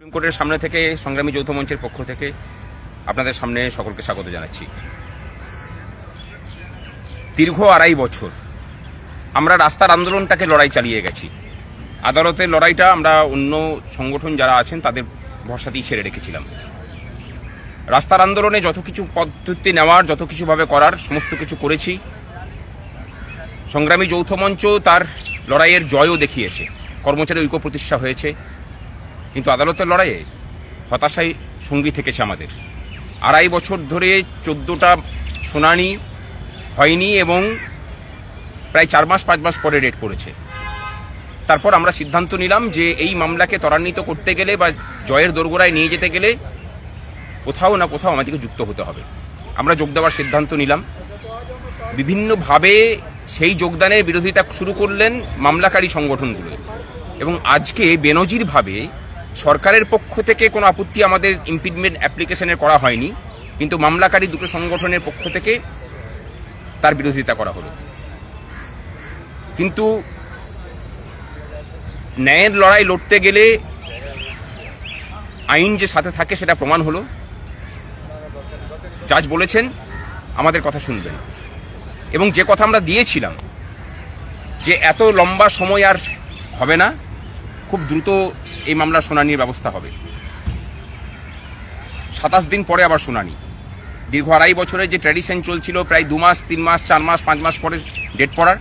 Supreme কোর্টের সামনে থেকে সংগ্রামী যৌথ মঞ্চের পক্ষ থেকে আপনাদের সামনে সকলকে স্বাগত জানাচ্ছি। দীর্ঘ ২.৫ বছর আমরা রাস্তার আন্দোলনটাকে লড়াই চালিয়ে গেছি। আদালতের লড়াইটা আমরা অন্য সংগঠন যারা আছেন তাদের ভরসাতেই ছেড়ে রেখেছিলাম। রাস্তার আন্দোলনে যত কিছু পদ্ধতি নেওয়ার, যত কিছুভাবে করার সমস্ত কিছু করেছি। সংগ্রামী যৌথ মঞ্চ তার লড়াইয়ের জয়ও দেখিয়েছে, কর্মচারী ঐক্য প্রতিষ্ঠা হয়েছে। কিন্তু আদালতের লড়াইয়ে হতাশায় সঙ্গী থেকেছে আমাদের। ২.৫ বছর ধরে ১৪টা শুনানি হয়নি এবং প্রায় ৪ মাস ৫ মাস পরে ডেট করেছে। তারপর আমরা সিদ্ধান্ত নিলাম যে এই মামলাকে ত্বরান্বিত করতে গেলে বা জয়ের দোরগোড়ায় নিয়ে যেতে গেলে কোথাও না কোথাও আমাদেরকে যুক্ত হতে হবে। আমরা যোগ দেওয়ার সিদ্ধান্ত নিলাম। বিভিন্নভাবে সেই যোগদানের বিরোধিতা শুরু করলেন মামলাকারী সংগঠনগুলো এবং আজকে বেনজিরভাবে সরকারের পক্ষ থেকে কোনো আপত্তি আমাদের ইমপিচমেন্ট অ্যাপ্লিকেশনের করা হয়নি, কিন্তু মামলাকারী দুটো সংগঠনের পক্ষ থেকে তার বিরোধিতা করা হলো। কিন্তু ন্যায়ের লড়াই লড়তে গেলে আইন যে সাথে থাকে সেটা প্রমাণ হলো। জাজ বলেছেন আমাদের কথা শুনবেন এবং যে কথা আমরা দিয়েছিলাম যে এত লম্বা সময় আর হবে না, খুব দ্রুত এই মামলার শুনানির ব্যবস্থা হবে। ২৭ দিন পরে আবার শুনানি। দীর্ঘ ২.৫ বছরের যে ট্র্যাডিশন চলছিল প্রায় ২ মাস ৩ মাস ৪ মাস ৫ মাস পরে ডেট পড়ার,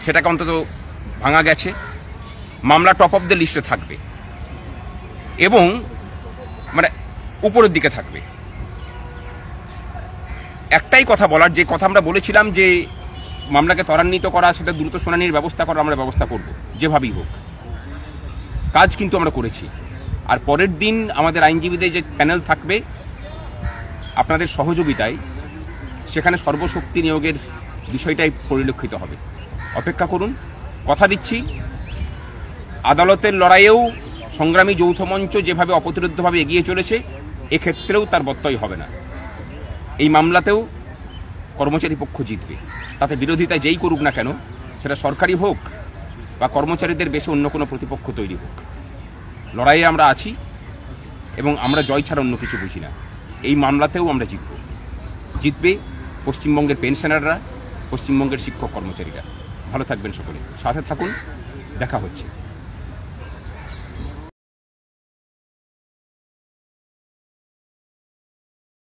সেটাকে অন্তত ভাঙা গেছে। মামলা টপ অফ দ্য লিস্টে থাকবে এবং মানে উপরের দিকে থাকবে। একটাই কথা বলার, যে কথা আমরা বলেছিলাম যে মামলাকে ত্বরান্বিত করা, সেটা দ্রুত শুনানির ব্যবস্থা করা আমরা ব্যবস্থা করব যেভাবেই হোক। কাজ কিন্তু আমরা করেছি। আর পরের দিন আমাদের আইনজীবীদের যে প্যানেল থাকবে আপনাদের সহযোগিতায়, সেখানে সর্বশক্তি নিয়োগের বিষয়টাই পরিলক্ষিত হবে। অপেক্ষা করুন। কথা দিচ্ছি, আদালতের লড়াইয়েও সংগ্রামী যৌথ মঞ্চ যেভাবে অপ্রতিরোধ্যভাবে এগিয়ে চলেছে, এক্ষেত্রেও তার ব্যত্যয় হবে না। এই মামলাতেও কর্মচারী পক্ষ জিতবে। তাতে বিরোধিতা যেই করুক না কেন, সেটা সরকারি হোক বা কর্মচারীদের বেশি অন্য কোনো প্রতিপক্ষ তৈরি হোক, লড়াইয়ে আমরা আছি এবং আমরা জয় ছাড়া অন্য কিছু বুঝি না। এই মামলাতেও আমরা জিতবে পশ্চিমবঙ্গের পেনশনাররা, পশ্চিমবঙ্গের শিক্ষক কর্মচারীরা। ভালো থাকবেন সকলে, সাথে থাকুন, দেখা হচ্ছে।